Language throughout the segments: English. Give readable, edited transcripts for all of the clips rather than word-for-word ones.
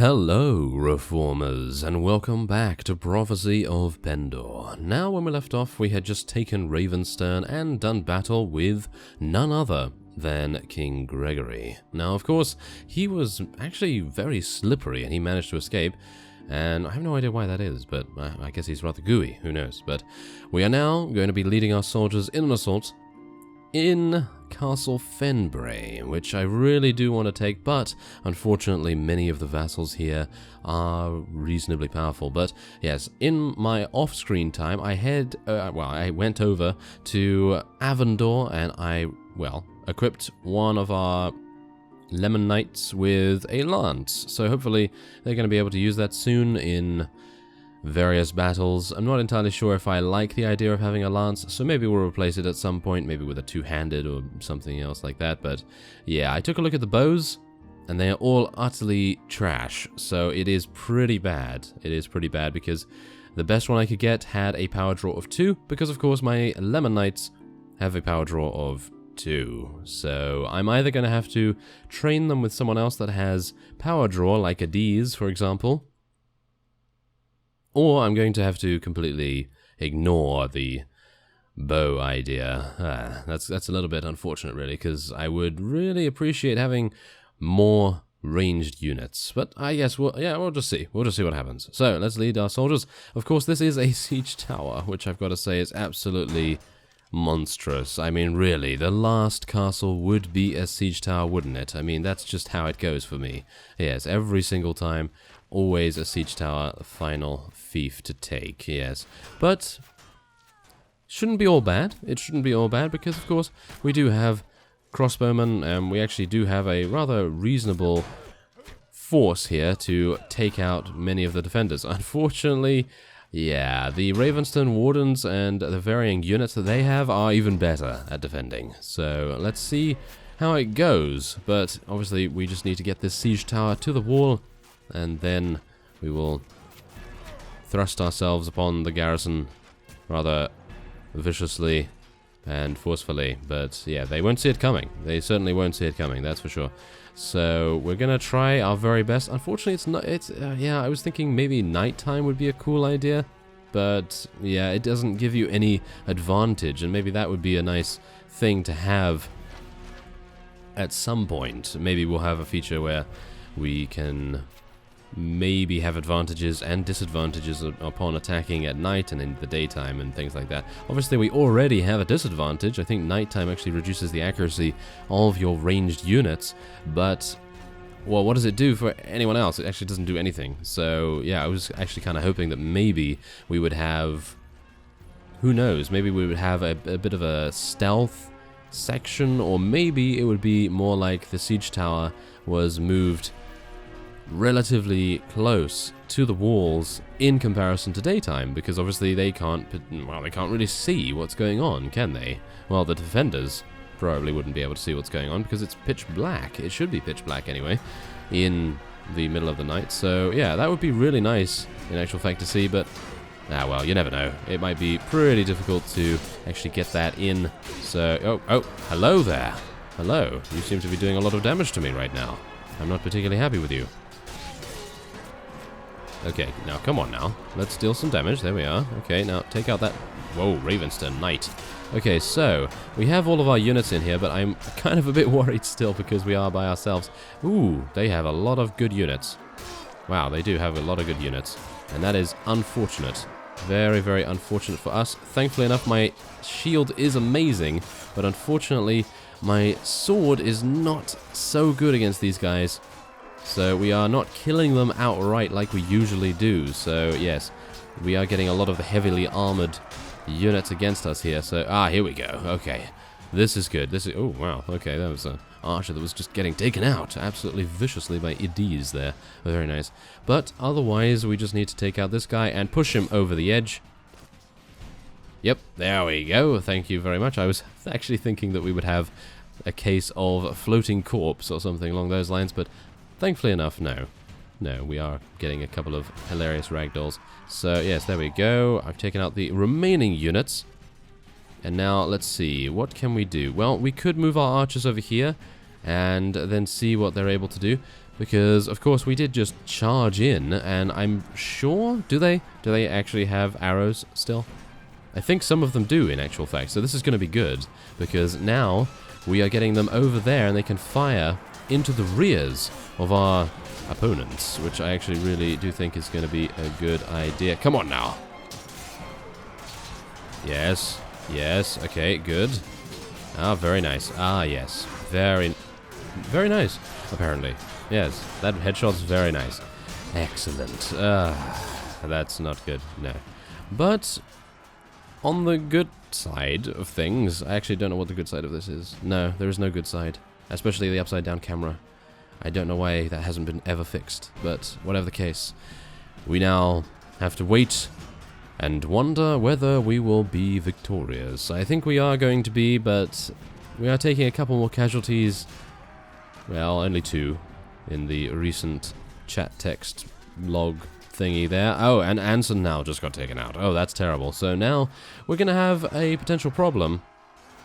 Hello, Reformers, and welcome back to Prophecy of Pendor. Now, when we left off, we had just taken Ravenstern and done battle with none other than King Gregory. Now, of course, he was actually very slippery, and he managed to escape, and I have no idea why that is, but I guess he's rather gooey, who knows. But we are now going to be leading our soldiers in an assault in Castle Fenbray, which I really do want to take, but unfortunately many of the vassals here are reasonably powerful. But yes, in my off-screen time, I went over to Avondor and I equipped one of our Lemon Knights with a lance. So hopefully they're going to be able to use that soon in various battles. I'm not entirely sure if I like the idea of having a lance, so maybe we'll replace it at some point, maybe with a two-handed or something else like that. But yeah, I took a look at the bows, and they are all utterly trash, so it is pretty bad. It is pretty bad because the best one I could get had a power draw of 2, because of course my Lemon Knights have a power draw of 2. So I'm either going to have to train them with someone else that has power draw, like a D's, for example, or I'm going to have to completely ignore the bow idea. That's a little bit unfortunate, really, because I would really appreciate having more ranged units. But I guess we'll just see. We'll just see what happens. So let's lead our soldiers. Of course, this is a siege tower, which I've got to say is absolutely monstrous. I mean, really, the last castle would be a siege tower, wouldn't it? I mean, that's just how it goes for me. Yes, every single time. Always a siege tower, final fief to take, yes. But shouldn't be all bad. It shouldn't be all bad because, of course, we do have crossbowmen, and we actually do have a rather reasonable force here to take out many of the defenders. Unfortunately, yeah, the Ravenstern Wardens and the varying units that they have are even better at defending. So let's see how it goes. But obviously, we just need to get this siege tower to the wall, and then we will thrust ourselves upon the garrison rather viciously and forcefully. But yeah, they won't see it coming. They certainly won't see it coming, that's for sure. So we're gonna try our very best. Unfortunately, it's not. Yeah, I was thinking maybe nighttime would be a cool idea, but yeah, it doesn't give you any advantage, and maybe that would be a nice thing to have at some point. Maybe we'll have a feature where we can maybe have advantages and disadvantages upon attacking at night and in the daytime and things like that. Obviously, we already have a disadvantage. I think nighttime actually reduces the accuracy of your ranged units, but, well, what does it do for anyone else? It actually doesn't do anything. So, yeah, I was actually kind of hoping that maybe we would have, who knows, maybe we would have a bit of a stealth section, or maybe it would be more like the siege tower was moved relatively close to the walls in comparison to daytime, because obviously they can't really see what's going on, can they? Well, the defenders probably wouldn't be able to see what's going on because it's pitch black. It should be pitch black anyway, in the middle of the night. So yeah, that would be really nice in actual fact to see, but well, you never know. It might be pretty difficult to actually get that in. So, oh, hello there. Hello. You seem to be doing a lot of damage to me right now. I'm not particularly happy with you. Okay, now come on now. Let's deal some damage. There we are. Okay, now take out that... Whoa, Ravenstern Knight. Okay, so we have all of our units in here, but I'm kind of a bit worried still because we are by ourselves. Ooh, they have a lot of good units. Wow, they do have a lot of good units. And that is unfortunate. Very, very unfortunate for us. Thankfully enough, my shield is amazing, but unfortunately, my sword is not so good against these guys. So we are not killing them outright like we usually do. So yes, we are getting a lot of the heavily armored units against us here. So, here we go. Okay, this is good. This is, oh wow, okay, that was an archer that was just getting taken out absolutely viciously by Ides there. Very nice. But otherwise, we just need to take out this guy and push him over the edge. Yep, there we go. Thank you very much. I was actually thinking that we would have a case of floating corpse or something along those lines, but thankfully enough, no. No, we are getting a couple of hilarious ragdolls. So, yes, there we go. I've taken out the remaining units. And now, let's see. What can we do? Well, we could move our archers over here and then see what they're able to do. because, of course, we did just charge in, and I'm sure... Do they actually have arrows still? I think some of them do, in actual fact, so this is going to be good, because now we are getting them over there, and they can fire into the rears of our opponents, which I actually really do think is going to be a good idea. Come on now. Yes, yes, okay, good. Ah, very nice. Ah, yes, very nice, apparently. Yes, that headshot's very nice. Excellent. That's not good, no. But on the good side of things, I actually don't know what the good side of this is. No, there is no good side, especially the upside down camera. I don't know why that hasn't been ever fixed, but whatever the case, we now have to wait and wonder whether we will be victorious. I think we are going to be, but we are taking a couple more casualties. Well, only 2 in the recent chat text log thingy there. Oh, and Anson now just got taken out. Oh, that's terrible. So now we're going to have a potential problem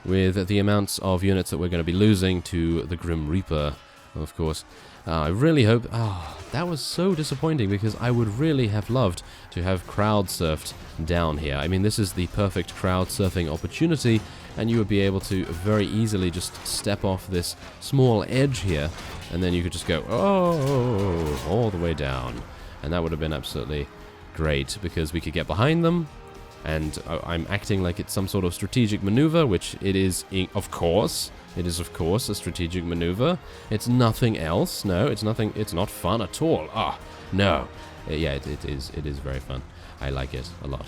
with the amounts of units that we're going to be losing to the Grim Reaper, of course. I really hope... Oh, that was so disappointing, because I would really have loved to have crowd surfed down here. I mean, this is the perfect crowd surfing opportunity, and you would be able to very easily just step off this small edge here, and then you could just go, oh, all the way down. And that would have been absolutely great, because we could get behind them, and I'm acting like it's some sort of strategic maneuver, which it is, of course. It is, of course, a strategic maneuver. It's nothing else. No, it's nothing. It's not fun at all. Ah, no. Yeah, it is very fun. I like it a lot.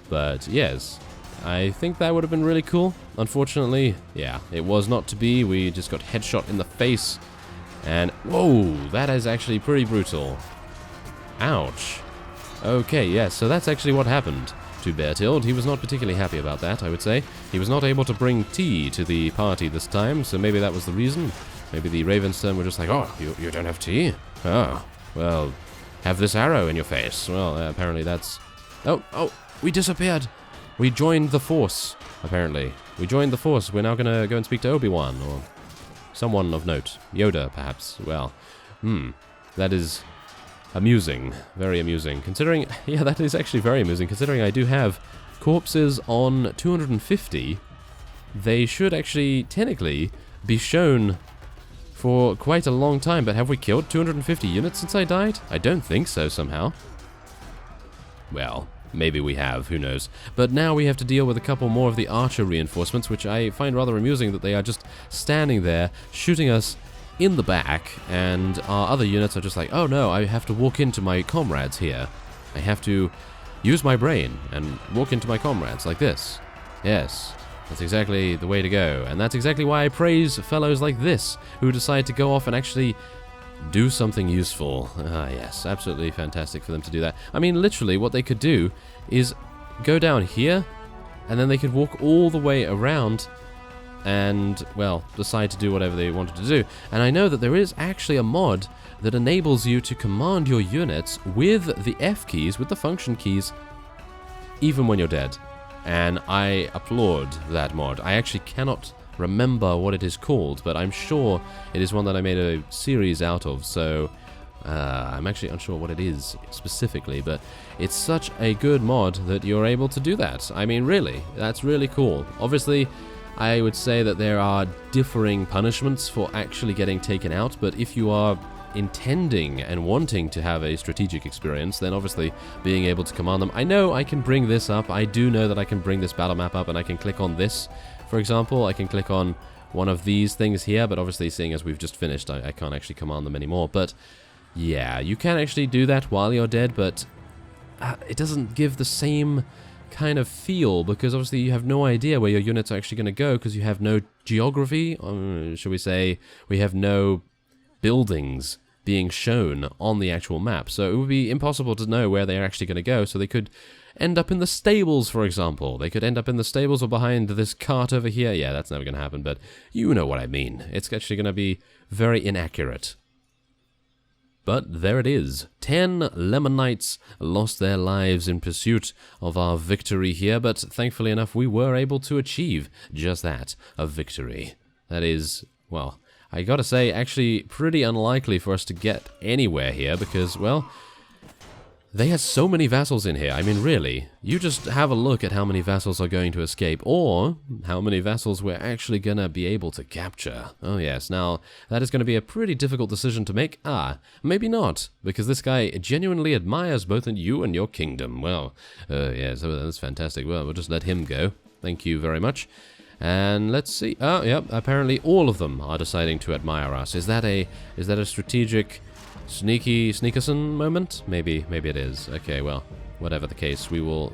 But, yes, I think that would have been really cool. Unfortunately, yeah, it was not to be. We just got headshot in the face. And, whoa, that is actually pretty brutal. Ouch. Okay, yes, so that's actually what happened to Bertild. He was not particularly happy about that, I would say. He was not able to bring tea to the party this time, so maybe that was the reason. Maybe the Ravenston were just like, oh, you don't have tea? Oh, well, have this arrow in your face. Well, apparently that's... Oh, we disappeared. We joined the Force, apparently. We joined the Force. We're now going to go and speak to Obi-Wan, or someone of note. Yoda, perhaps. Well, that is... amusing. Very amusing. Considering... Yeah, that is actually very amusing. Considering I do have corpses on 250, they should actually, technically, be shown for quite a long time. But have we killed 250 units since I died? I don't think so, somehow. Well, maybe we have. Who knows? But now we have to deal with a couple more of the archer reinforcements, which I find rather amusing that they are just standing there, shooting us in the back, and our other units are just like, oh no, I have to walk into my comrades here. I have to use my brain and walk into my comrades like this. Yes, that's exactly the way to go, and that's exactly why I praise fellows like this, who decide to go off and actually do something useful. Ah, yes, absolutely fantastic for them to do that. I mean, literally, what they could do is go down here, and then they could walk all the way around and, well, decide to do whatever they wanted to do. And I know that there is actually a mod that enables you to command your units with the F keys, with the function keys, even when you're dead. And I applaud that mod. I actually cannot remember what it is called, but I'm sure it is one that I made a series out of, so I'm actually unsure what it is specifically, but it's such a good mod that you're able to do that. I mean, really, that's really cool. Obviously, I would say that there are differing punishments for actually getting taken out, but if you are intending and wanting to have a strategic experience, then obviously being able to command them. I know I can bring this up. I do know that I can bring this battle map up, and I can click on this, for example. I can click on one of these things here, but obviously seeing as we've just finished, I can't actually command them anymore. But yeah, you can actually do that while you're dead, but it doesn't give the same kind of feel, because obviously you have no idea where your units are actually going to go, because you have no geography, shall we say, we have no buildings being shown on the actual map, so it would be impossible to know where they're actually going to go. So they could end up in the stables, for example. They could end up in the stables or behind this cart over here. Yeah, that's never going to happen, but you know what I mean. It's actually going to be very inaccurate. But there it is. 10 Lemon Knights lost their lives in pursuit of our victory here, but thankfully enough, we were able to achieve just that, a victory. That is well, I gotta say, actually pretty unlikely for us to get anywhere here because, well, they had so many vassals in here. I mean, really, you just have a look at how many vassals are going to escape, or how many vassals we're actually gonna be able to capture. Oh yes, now, that is gonna be a pretty difficult decision to make. Maybe not, because this guy genuinely admires both you and your kingdom. Well, yeah, so that's fantastic. Well, we'll just let him go. Thank you very much. And let's see. Oh, yep, apparently all of them are deciding to admire us. Is that a strategic... sneakerson moment? Maybe it is. Okay, well, whatever the case, we will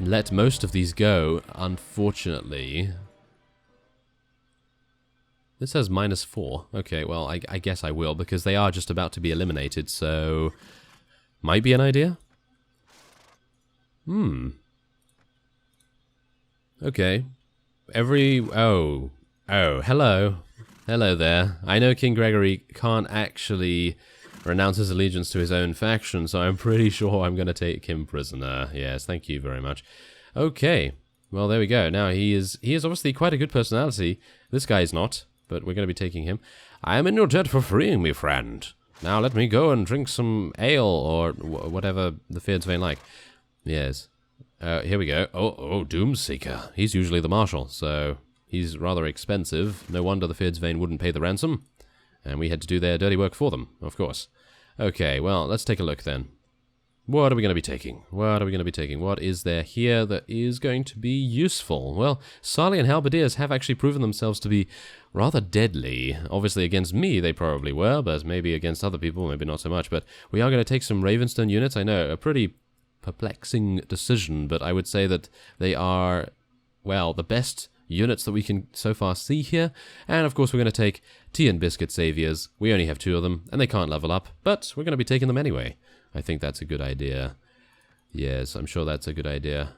let most of these go, unfortunately. This says -4. Okay, well, I guess I will, because they are just about to be eliminated, so... might be an idea? Okay. Oh, hello. Hello there. I know King Gregory can't actually renounce his allegiance to his own faction, so I'm pretty sure I'm going to take him prisoner. Yes, thank you very much. Okay, well, there we go. Now, he is obviously quite a good personality. This guy is not, but we're going to be taking him. I am in your debt for freeing me, friend. Now let me go and drink some ale, or whatever the Feardsvain like. Yes. Here we go. Oh, Doomseeker. He's usually the marshal, so... he's rather expensive. No wonder the Feardsvain wouldn't pay the ransom. And we had to do their dirty work for them, of course. Okay, well, let's take a look then. What are we going to be taking? What is there here that is going to be useful? Well, Sarlian halberdiers have actually proven themselves to be rather deadly. Obviously, against me, they probably were, but maybe against other people, maybe not so much. But we are going to take some Ravenstone units. I know, a pretty perplexing decision, but I would say that they are, well, the best units that we can so far see here. And of course we're going to take Tea and Biscuit Saviors. We only have 2 of them, and they can't level up, but we're going to be taking them anyway. I think that's a good idea. Yes, I'm sure that's a good idea.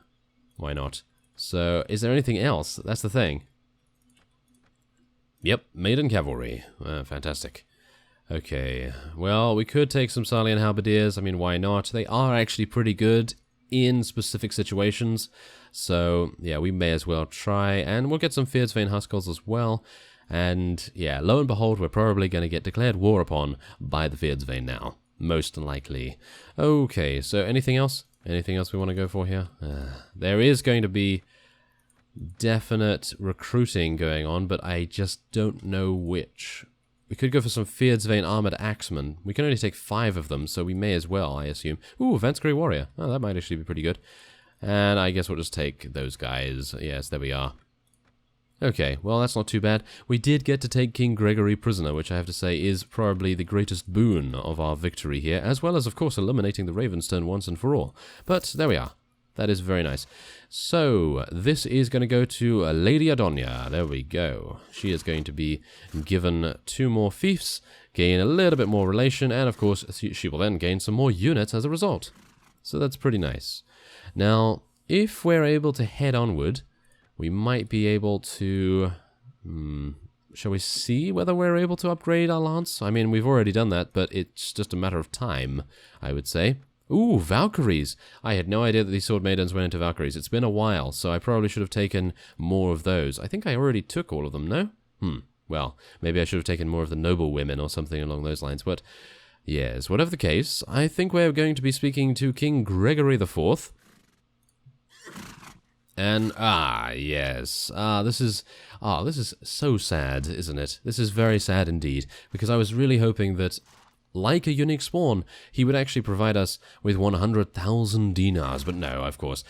Why not? So, is there anything else? That's the thing. Yep, Maiden Cavalry. Fantastic. Okay, well, we could take some Sarlian Halberdiers. I mean, why not? They are actually pretty good in specific situations. So, yeah, we may as well try. And we'll get some Feardsvain Huskarls as well. And, yeah, lo and behold, we're probably going to get declared war upon by the Feardsvain now. Most likely. Okay, so anything else? Anything else we want to go for here? There is going to be definite recruiting going on, but I just don't know which. We could go for some Feardsvain Armored Axemen. We can only take 5 of them, so we may as well, I assume. Ooh, Vanscary Warrior. Oh, that might actually be pretty good. And I guess we'll just take those guys. Yes, there we are. Okay, well, that's not too bad. We did get to take King Gregory prisoner, which I have to say is probably the greatest boon of our victory here, as well as, of course, eliminating the Ravenstone once and for all. But there we are. That is very nice. So, this is going to go to Lady Adonia. There we go. She is going to be given 2 more fiefs, gain a little bit more relation, and of course, she will then gain some more units as a result. So that's pretty nice. Now, if we're able to head onward, we might be able to... shall we see whether we're able to upgrade our lance? I mean, we've already done that, but it's just a matter of time, I would say. Ooh, Valkyries! I had no idea that these Sword Maidens went into Valkyries. It's been a while, so I probably should have taken more of those. I think I already took all of them, no? Well, maybe I should have taken more of the Noble Women or something along those lines, but... yes, whatever the case, I think we're going to be speaking to King Gregory IV. And, yes, this is so sad, isn't it? This is very sad indeed, because I was really hoping that, like a unique spawn, he would actually provide us with 100,000 dinars, but no, of course.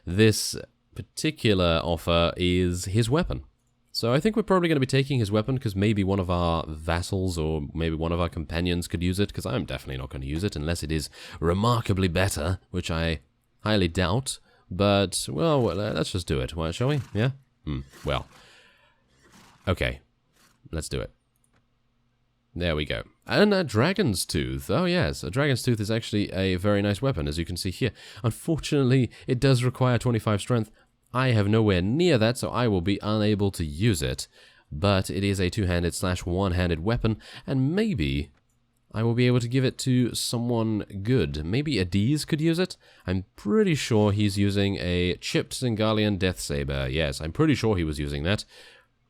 This particular offer is his weapon. So I think we're probably going to be taking his weapon, because maybe one of our vassals or maybe one of our companions could use it, because I'm definitely not going to use it unless it is remarkably better, which I highly doubt. But, well, let's just do it, shall we? Yeah? Well. Okay. Let's do it. There we go. And a Dragon's Tooth. Oh, yes. A Dragon's Tooth is actually a very nice weapon, as you can see here. Unfortunately, it does require 25 strength. I have nowhere near that, so I will be unable to use it. But it is a 2-handed / one-handed weapon, and maybe I will be able to give it to someone good. Maybe Adiz could use it? I'm pretty sure he's using a chipped Zingalian Death Saber. Yes, I'm pretty sure he was using that.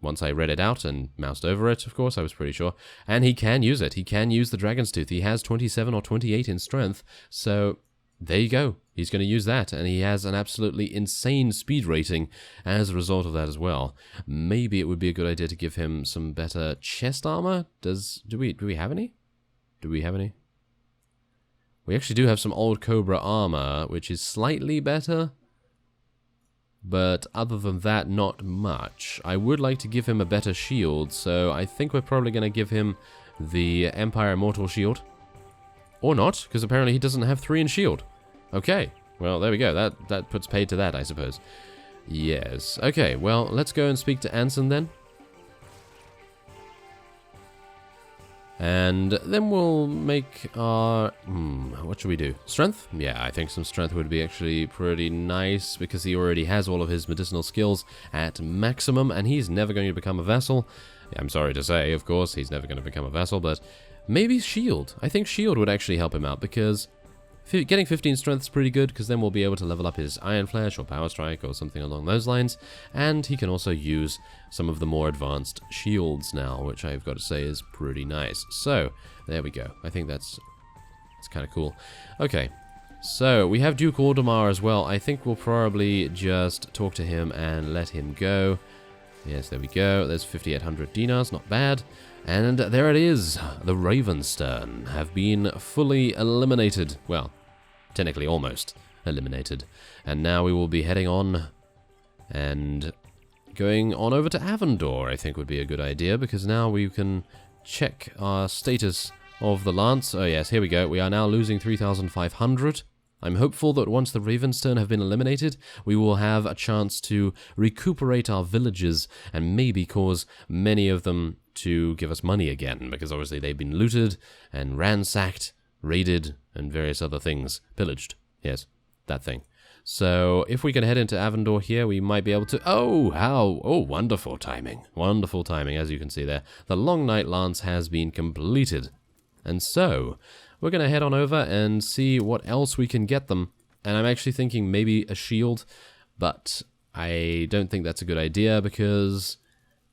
Once I read it out and moused over it, of course, I was pretty sure. And he can use it. He can use the Dragon's Tooth. He has 27 or 28 in strength, so there you go. He's going to use that, and he has an absolutely insane speed rating as a result of that as well. Maybe it would be a good idea to give him some better chest armor. Do we have any? Do we have any? We actually do have some old Cobra armor, which is slightly better. But other than that, not much. I would like to give him a better shield, so I think we're probably going to give him the Empire Immortal shield. Or not, because apparently he doesn't have 3 in shield. Okay, well, there we go. That puts paid to that, I suppose. Yes. Okay, well, let's go and speak to Anson then. And then we'll make our... what should we do? Strength? Yeah, I think some strength would be actually pretty nice, because he already has all of his medicinal skills at maximum, and he's never going to become a vassal. I'm sorry to say, of course, he's never going to become a vassal, but maybe shield. I think shield would actually help him out, because getting 15 strength is pretty good, because then we'll be able to level up his Iron Flash or Power Strike or something along those lines, and he can also use some of the more advanced shields now, which I've got to say is pretty nice. So, there we go. I think that's kind of cool. Okay, so we have Duke Aldemar as well. I think we'll probably just talk to him and let him go. Yes, there we go. There's 5,800 dinars, not bad. And there it is. The Ravenstern have been fully eliminated. Well, technically almost eliminated. And now we will be heading on and going on over to Avendor, I think would be a good idea, because now we can check our status of the Lance. Oh yes, here we go. We are now losing 3,500. I'm hopeful that once the Ravenstern have been eliminated, we will have a chance to recuperate our villages and maybe cause many of them to give us money again, because obviously they've been looted and ransacked, raided, and various other things. Pillaged. Yes, that thing. So if we can head into Avendor here, we might be able to... Oh, wonderful timing. Wonderful timing, as you can see there. The Long Night Lance has been completed. And so, we're going to head on over and see what else we can get them. And I'm actually thinking maybe a shield, but I don't think that's a good idea because,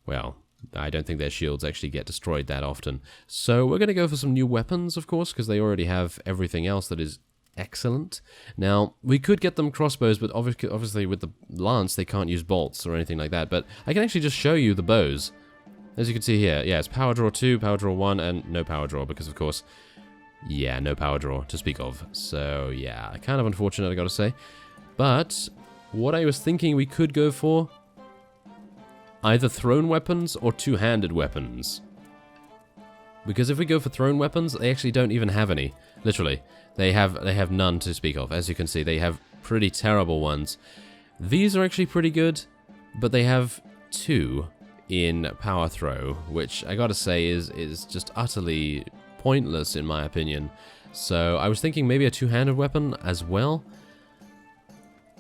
well, I don't think their shields actually get destroyed that often. So we're going to go for some new weapons, of course, because they already have everything else that is excellent. Now, we could get them crossbows, but obviously with the lance, they can't use bolts or anything like that. But I can actually just show you the bows. As you can see here, yeah, it's power draw 2, power draw 1, and no power draw, because of course, yeah, no power draw to speak of. So, yeah, kind of unfortunate, I gotta say. But what I was thinking we could go for, either thrown weapons or two-handed weapons. Because if we go for thrown weapons, they actually don't even have any. Literally, they have none to speak of. As you can see, they have pretty terrible ones. These are actually pretty good, but they have 2 in power throw, which I gotta say is just utterly pointless in my opinion. So I was thinking maybe a two-handed weapon as well.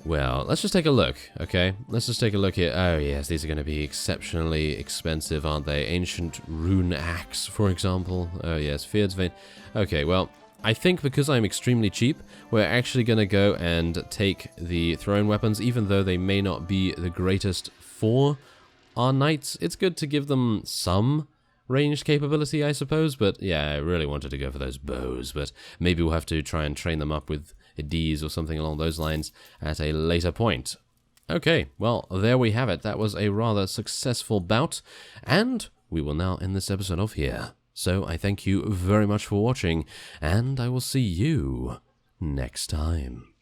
Well, let's just take a look, okay? Let's just take a look here. Oh yes, these are going to be exceptionally expensive, aren't they? Ancient Rune Axe, for example. Oh yes, Feared's Vein. Okay, well, I think because I'm extremely cheap, we're actually going to go and take the thrown weapons, even though they may not be the greatest for our knights. It's good to give them some ranged capability, I suppose, but yeah, I really wanted to go for those bows, but maybe we'll have to try and train them up with D's or something along those lines at a later point. Okay, well, there we have it. That was a rather successful bout, and we will now end this episode off here. So I thank you very much for watching, and I will see you next time.